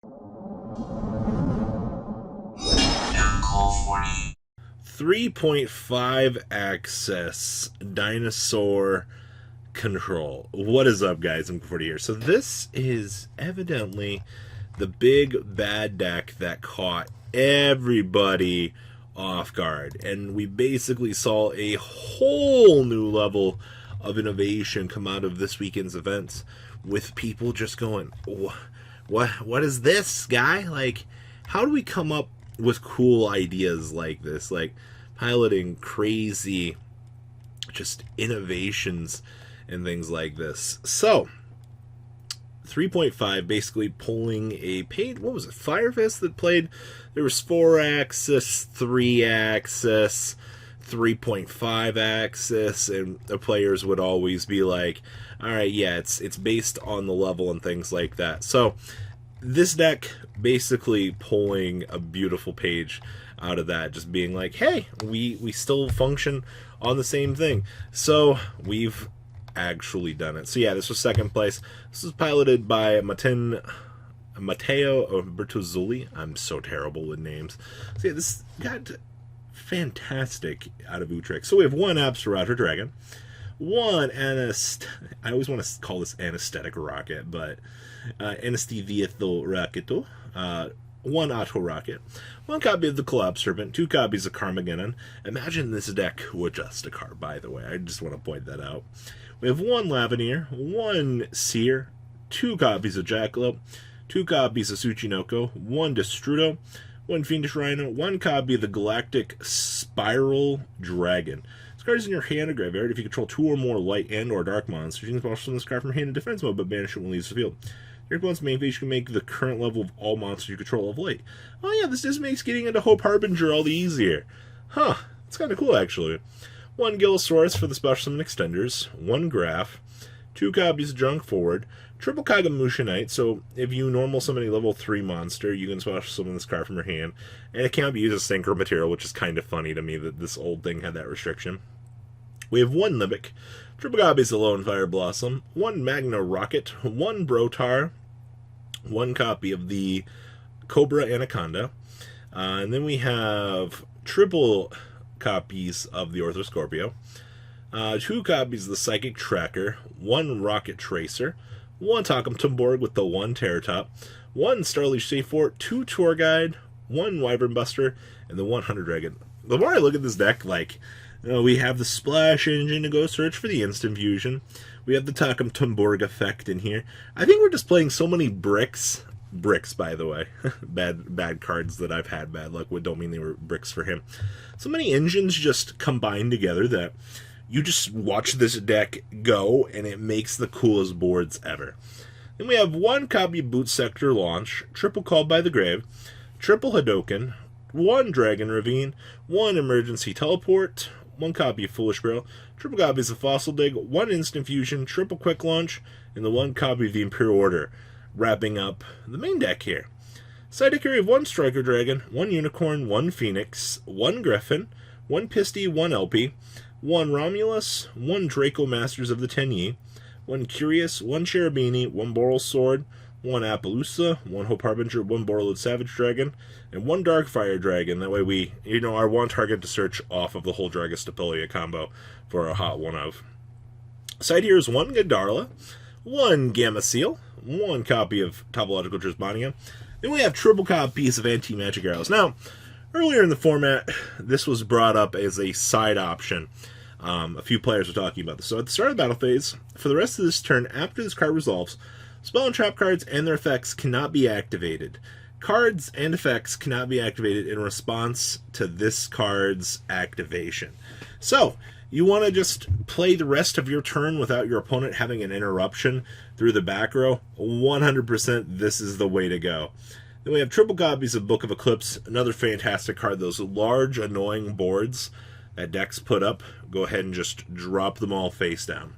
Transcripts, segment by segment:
3.5 access dinosaur control. What is up, guys? I'm 40 here. So this is evidently the big bad deck that caught everybody off guard, and we basically saw a whole new level of innovation come out of this weekend's events, with people just going, what is this, guy? Like, how do we come up with cool ideas like this, like piloting crazy just innovations and things like this? So 3.5 basically pulling a page. What was it? Fire Fist that played. There was 4-axis, 3-axis, 3.5 axis, and the players would always be like, all right, yeah, it's based on the level and things like that. So this deck basically pulling a beautiful page out of that, just being like, hey, we still function on the same thing. So we've actually done it. So yeah, this was second place. This was piloted by Matteo Bertozzoli. I'm so terrible with names. So yeah, this got fantastic out of Utrecht. So we have one Absterrator Dragon, one I always want to call this anesthetic rocket, but Anesthesietho Rocketo, one Auto Rocket, one copy of the Collapse Serpent, two copies of Carmageddon. Imagine this deck with just a card, by the way. I just want to point that out. We have one Lavenier, one Seer, two copies of Jackalope, two copies of Tsuchinoko, one Destrudo, one Fiendish Rhino, one copy of the Galactic Spiral Dragon. This card is in your hand or graveyard. If you control two or more light and or dark monsters, you can special summon this card from hand in defense mode, but banish it when it leaves the field. Your opponent's main phase, you can make the current level of all monsters you control of light. Oh yeah, this just makes getting into Hope Harbinger all the easier. Huh, it's kind of cool, actually. One Gillosaurus for the special summon extenders, one Graph, two copies of Junk Forward, triple Kagamusha, so if you normal summon a level 3 monster, you can special summon this card from your hand, and it can't be used as synchro material, which is kind of funny to me that this old thing had that restriction. We have one Libic, triple copies of Lone Fire Blossom, one Magna Rocket, one Brotar, one copy of the Cobra Anaconda, and then we have triple copies of the Orthoscorpio, two copies of the Psychic Tracker, one Rocket Tracer, one Takum Tumborg with the one Terratop, one Starleash Safe Fort, two Tour Guide, one Wyvern Buster, and the 100 Dragon. The more I look at this deck, like, we have the Splash Engine to go search for the Instant Fusion. We have the Takum Tumborg effect in here. I think we're just playing so many bricks. Bricks, by the way. bad cards that I've had bad luck with. Don't mean they were bricks for him. So many engines just combined together that you just watch this deck go, and it makes the coolest boards ever. Then we have one copy of Boot Sector Launch, triple Called by the Grave, triple Hadoken, one Dragon Ravine, one Emergency Teleport, one copy of Foolish Barrel, triple copies of Fossil Dig, one Instant Fusion, triple Quick Launch, and the one copy of the Imperial Order, wrapping up the main deck here. Side deck area of one Striker Dragon, one Unicorn, one Phoenix, one Griffin, one Pisty, one LP, one Romulus, one Draco Masters of the Tenyi, one Curious, one Cherubini, one Boral Sword, one Appaloosa, one Hope Harbinger, one Borreload Savage Dragon, and one Darkfire Dragon. That way we, our one target to search off of the whole Dragostapelia combo for a hot one of. Side here is one Godarla, one Gamma Seal, one copy of Topological Trisbania. Then we have triple copies of Anti-Magic Arrows. Now, earlier in the format, this was brought up as a side option. A few players were talking about this. So at the start of the battle phase, for the rest of this turn, after this card resolves, spell and trap cards and their effects cannot be activated. Cards and effects cannot be activated in response to this card's activation. So, you want to just play the rest of your turn without your opponent having an interruption through the back row? 100% this is the way to go. Then we have triple copies of Book of Eclipse, another fantastic card. Those large, annoying boards that decks put up, go ahead and just drop them all face down.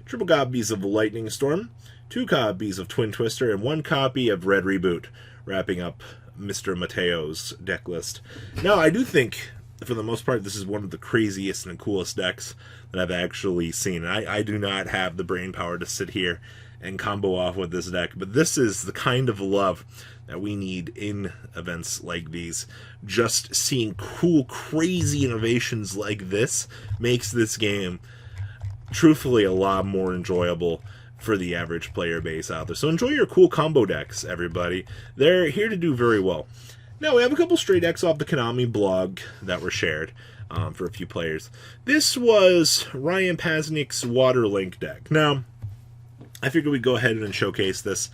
Triple copies of Lightning Storm, two copies of Twin Twister, and one copy of Red Reboot, wrapping up Mr. Mateo's deck list. Now, I do think, for the most part, this is one of the craziest and coolest decks that I've actually seen. I do not have the brain power to sit here and combo off with this deck. But this is the kind of love that we need in events like these. Just seeing cool, crazy innovations like this makes this game truthfully a lot more enjoyable for the average player base out there. So enjoy your cool combo decks, everybody. They're here to do very well. Now, we have a couple stray decks off the Konami blog that were shared for a few players. This was Ryan Pasnick's Water Link deck. Now, I figured we'd go ahead and showcase this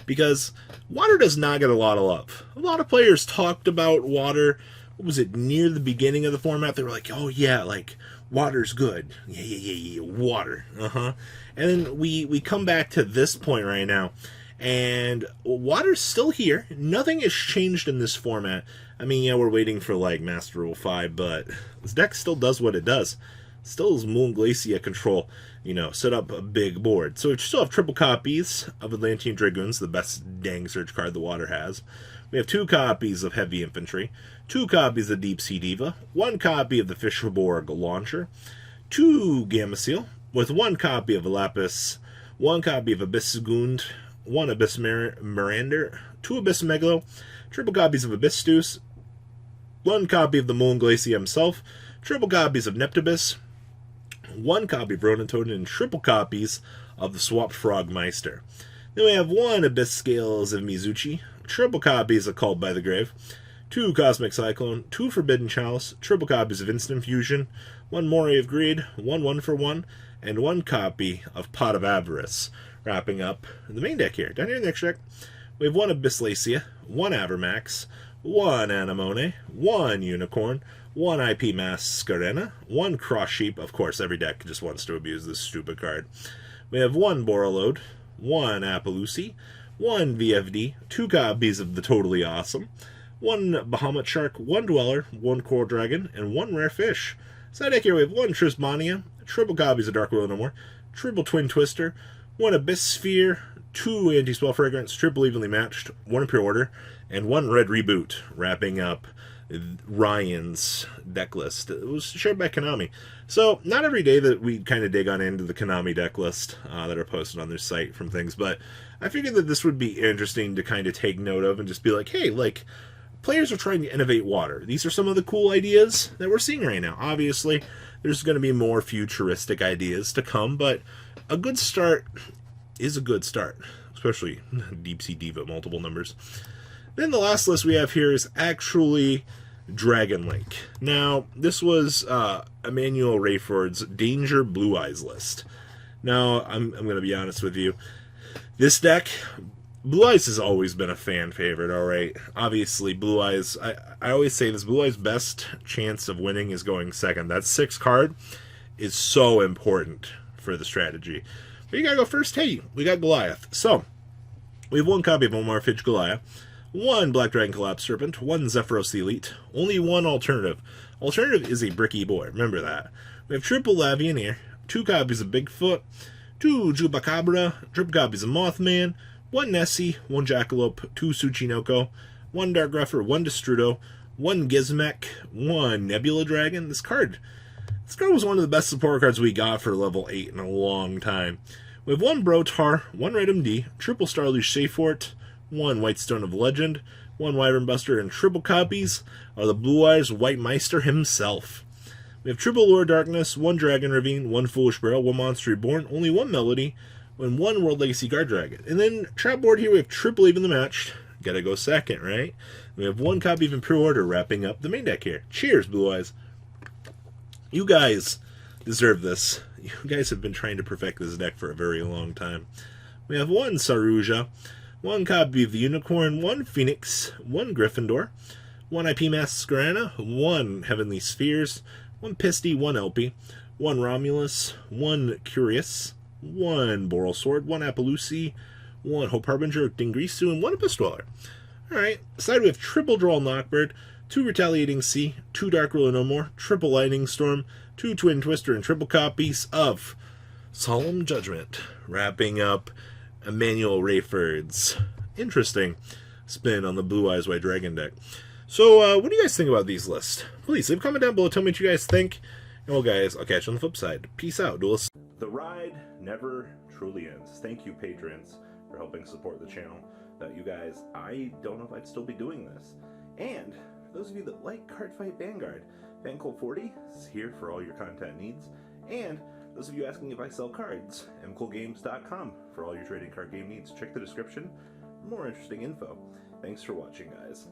because water does not get a lot of love. A lot of players talked about water. What was it, near the beginning of the format? They were like, oh yeah, like, water's good. Yeah, water. And then we come back to this point right now, and water's still here. Nothing has changed in this format. I mean, yeah, we're waiting for, like, Master Rule 5, but this deck still does what it does. Still is Moon Glacier control, you know, set up a big board. So we still have triple copies of Atlantean Dragoons, the best dang search card the water has. We have 2 copies of Heavy Infantry, 2 copies of Deep Sea Diva, 1 copy of the Fisherborg Launcher, 2 Gamma Seal, with 1 copy of Lapis, 1 copy of Abyss Gund, 1 Abyss Mirander, 2 Abyss Megalo, triple copies of Abyss Steus, 1 copy of the Moon Glacier himself, triple copies of Neptibus, 1 copy of Ronin Toad, and triple copies of the Swapped Frogmeister. Then we have 1 Abyss Scales of Mizuchi, triple copies of Called by the Grave, 2 Cosmic Cyclone, 2 Forbidden Chalice, triple copies of Instant Fusion, 1 Moray of Greed, 1 1-for-1, and 1 copy of Pot of Avarice. Wrapping up the main deck here. Down here in the next deck, we have 1 Abysslacia, 1 Avermax, 1 Anemone, 1 Unicorn, 1 IP Mascarena, 1 Cross Sheep. Of course, every deck just wants to abuse this stupid card. We have 1 Borreload, 1 Apollusi, 1 VFD, 2 copies of the Totally Awesome, 1 Bahamut Shark, 1 Dweller, 1 Coral Dragon, and 1 Rare Fish. Side deck here we have 1 Trismania, triple copies of Dark Will No More, triple Twin Twister, 1 Abyss Sphere, 2 Anti-Spell Fragrance, triple Evenly Matched, 1 Impure Order, and 1 Red Reboot, wrapping up Ryan's deck list. It was shared by Konami. So, not every day that we kind of dig on into the Konami deck list that are posted on their site from things, but I figured that this would be interesting to kind of take note of and just be like, hey, like, players are trying to innovate water. These are some of the cool ideas that we're seeing right now. Obviously, there's going to be more futuristic ideas to come, but a good start is a good start, especially Deep Sea Diva, multiple numbers. Then the last list we have here is actually Dragon Link. Now, this was Emmanuel Rayford's Danger Blue Eyes list. Now, I'm going to be honest with you. This deck, Blue Eyes has always been a fan favorite, alright? Obviously, Blue Eyes, I always say this, Blue Eyes' best chance of winning is going second. That 6th card is so important for the strategy. But you gotta go first. Hey, we got Goliath. So, we have 1 copy of Omar Fitch Goliath, 1 Black Dragon Collapse Serpent, 1 Zephyros the Elite, only 1 Alternative. Alternative is a bricky boy, remember that. We have triple Lavianeer, 2 copies of Bigfoot, 2 Chupacabra, triple copies of Mothman, 1 Nessie, 1 Jackalope, 2 Tsuchinoko, 1 Dark Gruffer, 1 Destrudo, 1 Gizmek, 1 Nebula Dragon. This card was one of the best support cards we got for level 8 in a long time. We have 1 Brotar, 1 Red MD, triple Starluge Seyfort, 1 Whitestone of Legend, 1 Wyvern Buster, and triple copies of the Blue Eyes White Meister himself. We have triple Lure Darkness, 1 Dragon Ravine, 1 Foolish Barrel, 1 Monster Reborn, only 1 Melody, and 1 World Legacy Guard Dragon. And then trap board here we have triple Evenly Matched. Gotta go second, right? We have 1 copy of Impure Order wrapping up the main deck here. Cheers, Blue Eyes. You guys deserve this. You guys have been trying to perfect this deck for a very long time. We have 1 Saruja, 1 copy of the Unicorn, 1 Phoenix, 1 Gryffindor, 1 IP Mascarena, 1 Heavenly Spheres, 1 Pisty, 1 Elpie, 1 Romulus, 1 Curious, 1 Boral Sword, 1 Apollusi, 1 Hope Harbinger, Dingrisu, and 1 Abyss Dweller. Alright, side we have triple Droll Knockbird, 2 Retaliating Sea, 2 Dark Ruler No More, triple Lightning Storm, 2 Twin Twister, and triple copies of Solemn Judgment, wrapping up Emmanuel Rayford's interesting spin on the Blue Eyes White Dragon deck. So, what do you guys think about these lists? Please leave a comment down below, tell me what you guys think. And well, guys, I'll catch you on the flip side. Peace out, duelists. The ride never truly ends. Thank you, patrons, for helping support the channel. Without you guys, I don't know if I'd still be doing this. And for those of you that like Cardfight Vanguard, FanCool40 is here for all your content needs. And those of you asking if I sell cards, mcoolgames.com for all your trading card game needs. Check the description for more interesting info. Thanks for watching, guys.